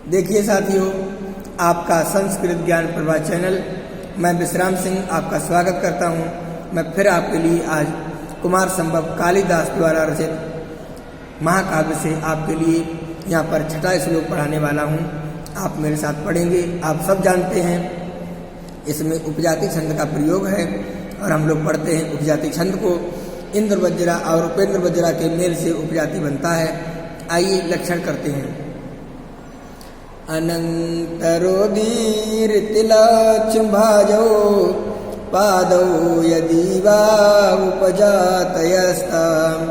देखिए साथियों, आपका संस्कृत ज्ञान प्रभा चैनल, मैं विश्राम सिंह आपका स्वागत करता हूं। मैं फिर आपके लिए आज कुमार संभव कालिदास द्वारा रचित महाकाव्य से आपके लिए यहाँ पर छठा श्लोक पढ़ाने वाला हूँ। आप मेरे साथ पढ़ेंगे। आप सब जानते हैं इसमें उपजाति छंद का प्रयोग है और हम लोग पढ़ते हैं उपजाति छंद को। इंद्र वज्रा और उपेंद्र वज्रा के मेल से उपजाति बनता है। आइए लक्षण करते हैं। अनन्तरोदीर्तिलक्ष्मभाजौ पादौ यदि वा उपजातयस्ताम्।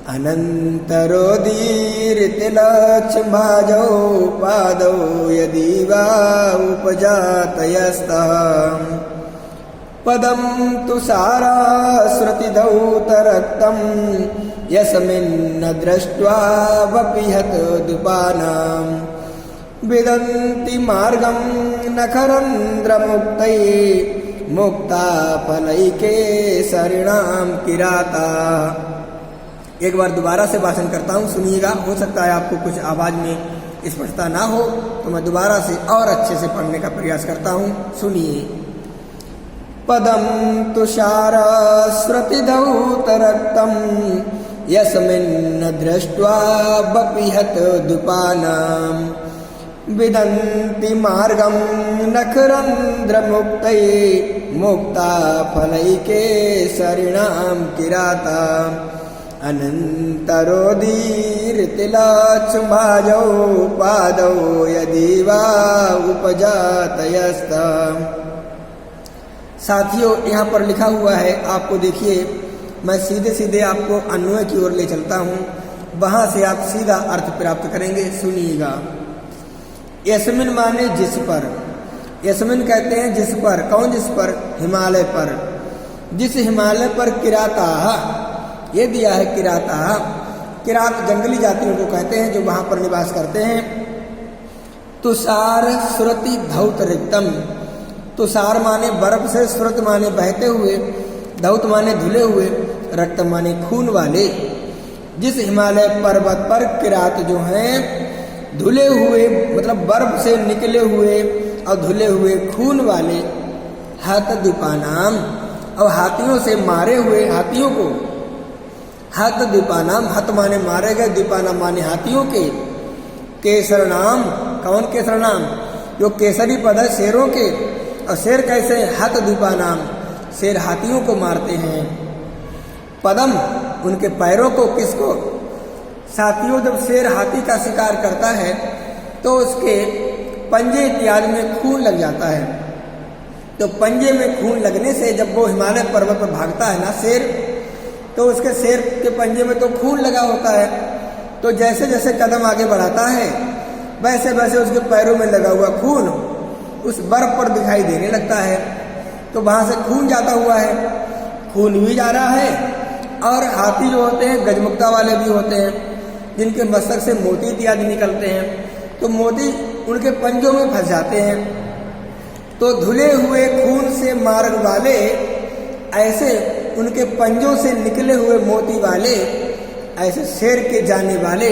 अनन्तरोदीर्तिलक्ष्मभाजौ पादौ यदि वा उपजातयस्ताम्। पदं तुषाराश्रुतिधौतरक्तं यस्मिन्न दृष्ट्वा वपिहत दुपानाम्। विदन्ति मार्गं नखरन्ध्रमुक्तये मुक्ता फलैके सरिणाम किराता। एक बार दोबारा से भाषण करता हूँ, सुनिएगा। हो सकता है आपको कुछ आवाज में स्पष्टता ना हो, तो मैं दोबारा से और अच्छे से पढ़ने का प्रयास करता हूँ। सुनिए। पदं तुषाराश्रुतिधौतरक्तं यस्मिन्न दृष्ट्वा वपिहत दुपानाम्। विदन्ति मार्गं नखरन्ध्रमुक्तये मुक्ता फलैके सरिणाम किराता। अनन्तरोदीर्तिलक्ष्मभाजौ पादौ यदि वा उपजातयस्ताम्। साथियों, यहाँ पर लिखा हुआ है, आपको देखिए, मैं सीधे सीधे आपको अन्वय की ओर ले चलता हूँ, वहां से आप सीधा अर्थ प्राप्त करेंगे। सुनिएगा। यस्मिन माने जिस पर, यस्मिन कहते हैं जिस पर। कौन जिस पर? हिमालय पर। जिस हिमालय पर किराता, ये दिया है किराता। किरात जंगली जातियों को कहते हैं जो वहां पर निवास करते हैं। तुषार श्रुति धौत रिक्तम। तुषार माने बर्फ से, श्रुत माने बहते हुए, धौत माने धुले हुए, रक्तम माने खून वाले। जिस हिमालय पर्वत पर किरात जो हैं धुले हुए, मतलब बर्फ से निकले हुए और धुले हुए खून वाले, हत द्वीपानाम, और हाथियों से मारे हुए हाथियों को, हत द्वीपानाम, हत माने मारे गए, द्वीपानाम माने हाथियों के, केसर नाम। कौन केसर नाम? जो केसरी पद है शेरों के। और शेर कैसे? हत द्वीपानाम, शेर हाथियों को मारते हैं। पदम, उनके पैरों को। किसको? साथियों, जब शेर हाथी का शिकार करता है तो उसके पंजे इत्यादि में खून लग जाता है। तो पंजे में खून लगने से जब वो हिमालय पर्वत पर भागता है ना शेर, तो उसके शेर के पंजे में तो खून लगा होता है। तो जैसे जैसे कदम आगे बढ़ाता है वैसे वैसे उसके पैरों में लगा हुआ खून उस बर्फ पर दिखाई देने लगता है। तो वहां से खून जाता हुआ है, खून भी जा रहा है। और हाथी जो होते हैं गजमुक्ता वाले भी होते हैं, जिनके मस्तक से मोती इत्यादि निकलते हैं, तो मोती उनके पंजों में फंस जाते हैं। तो धुले हुए खून से मार्ग वाले, ऐसे उनके पंजों से निकले हुए मोती वाले, ऐसे शेर के जाने वाले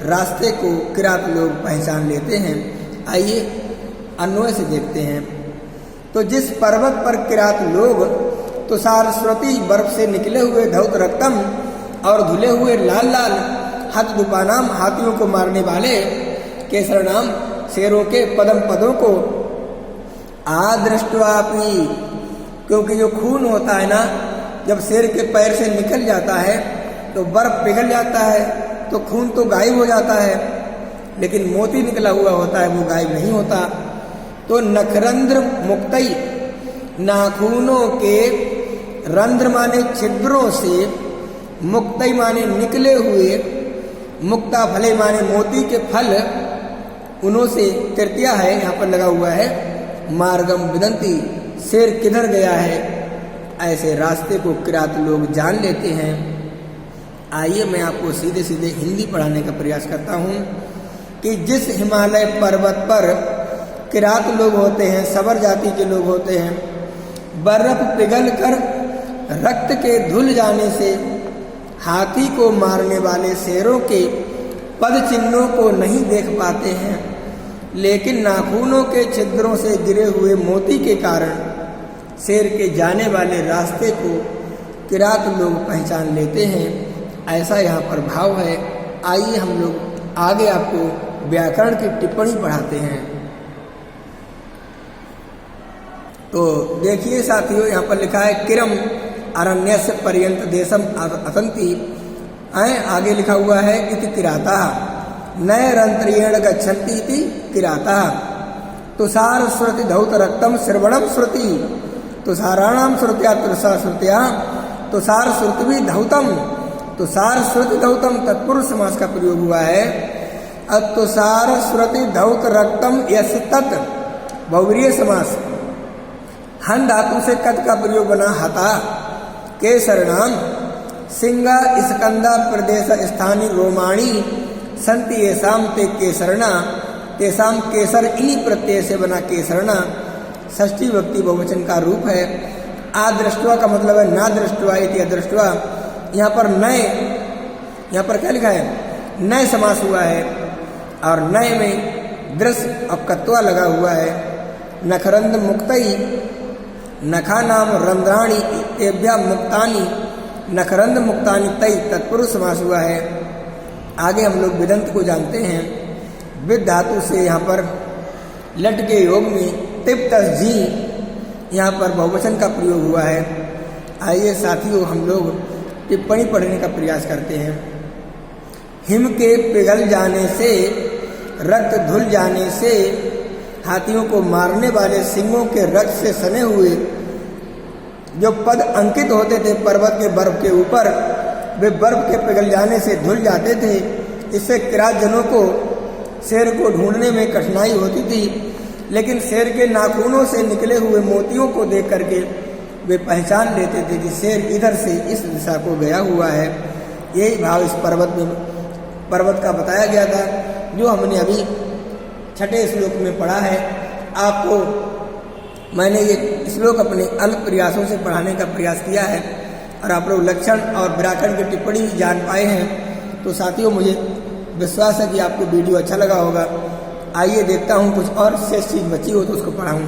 रास्ते को किरात लोग पहचान लेते हैं। आइए अन्वय से देखते हैं। तो जिस पर्वत पर किरात लोग तुषार श्रुति बर्फ से निकले हुए धौत रक्तम और धुले हुए लाल लाल, हत द्वीपानाम, हाथियों को मारने वाले, केसर नाम, शेरों के, पदम पदों को, आदृष्टवापि, क्योंकि जो खून होता है ना, जब शेर के पैर से निकल जाता है तो बर्फ पिघल जाता है, तो खून तो गायब हो जाता है, लेकिन मोती निकला हुआ होता है वो गायब नहीं होता। तो नखरंध्र मुक्तई, नाखूनों के, रंध्र माने छिद्रों से, मुक्तई माने निकले हुए, मुक्ता फले माने मोती के फल, उन्हों से तृतीया है यहाँ पर लगा हुआ है। मार्गम विदंती, शेर किधर गया है, ऐसे रास्ते को किरात लोग जान लेते हैं। आइए मैं आपको सीधे सीधे हिंदी पढ़ाने का प्रयास करता हूँ कि जिस हिमालय पर्वत पर किरात लोग होते हैं, सबर जाति के लोग होते हैं, बर्फ पिघल कर रक्त के धुल जाने से हाथी को मारने वाले शेरों के पद चिन्हों को नहीं देख पाते हैं, लेकिन नाखूनों के छिद्रों से गिरे हुए मोती के कारण शेर के जाने वाले रास्ते को किरात लोग पहचान लेते हैं। ऐसा यहाँ पर भाव है। आइए हम लोग आगे आपको व्याकरण की टिप्पणी पढ़ाते हैं। तो देखिए साथियों, यहाँ पर लिखा है किरम अरण्यस्य पर्यंत देशम अतंति। आगे लिखा हुआ है इति किराता नैरंत्रियेण गच्छन्ति इति किराता तुषार श्रुति धौत रक्तम श्रवणम श्रुति तुषाराणाम श्रुत्या तुषार श्रुत्या तुषार श्रुति धौतम तुषार श्रुति धौतम तत्पुरुष समास का प्रयोग हुआ है। तुषार श्रुति धौत रक्तम यश तत् बहुव्रीहि समास। हन धातु से कत का प्रयोग बना हता। केसरणाम सिंगा स्कंदा प्रदेश स्थानीय रोमाणी संति येषाम ते केसरणा तेषाम केसर इन्हीं प्रत्यय से बना केसरणा षष्ठी विभक्ति बहुवचन का रूप है। आदृष्टवा का मतलब है ना दृष्टवा इति अदृष्टवा। यहाँ पर नए, यहाँ पर क्या लिखा है? नए समास हुआ है और नए में दृश्य और कत्वा लगा हुआ है। नखरंद मुक्तई नखा नाम रंध्राणी एभ्या मुक्तानी नखरंद मुक्तानी तई तत्पुरुष समास हुआ है। आगे हम लोग विदंत को जानते हैं। विद धातु से यहाँ पर लट के योग में तिप्तस जी यहाँ पर बहुवचन का प्रयोग हुआ है। आइए साथियों हम लोग टिप्पणी पढ़ने का प्रयास करते हैं। हिम के पिघल जाने से रक्त धुल जाने से हाथियों को मारने वाले सिंहों के रक्त से सने हुए जो पद अंकित होते थे पर्वत के बर्फ के ऊपर, वे बर्फ के पिघल जाने से धुल जाते थे। इससे किरात जनों को शेर को ढूंढने में कठिनाई होती थी, लेकिन शेर के नाखूनों से निकले हुए मोतियों को देख करके वे पहचान लेते थे कि शेर इधर से इस दिशा को गया हुआ है। यही भाव इस पर्वत का बताया गया था, जो हमने अभी छठे श्लोक में पढ़ा है। आपको मैंने ये श्लोक अपने अल्प प्रयासों से पढ़ाने का प्रयास किया है और आप लोग लक्षण और व्याकरण की टिप्पणी जान पाए हैं। तो साथियों मुझे विश्वास है कि आपको वीडियो अच्छा लगा होगा। आइए देखता हूँ कुछ और शेष चीज़ बची हो तो उसको पढ़ाऊँ।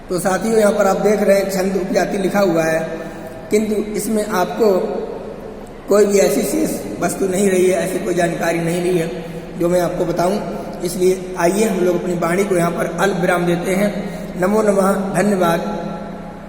तो साथियों यहाँ पर आप देख रहे हैं छंद उपजाति लिखा हुआ है, किंतु इसमें आपको कोई भी ऐसी शेष वस्तु नहीं रही है, ऐसी कोई जानकारी नहीं रही है जो मैं आपको बताऊँ। इसलिए आइए हम लोग अपनी वाणी को यहाँ पर अल्प विराम देते हैं। नमो नमः, धन्यवाद।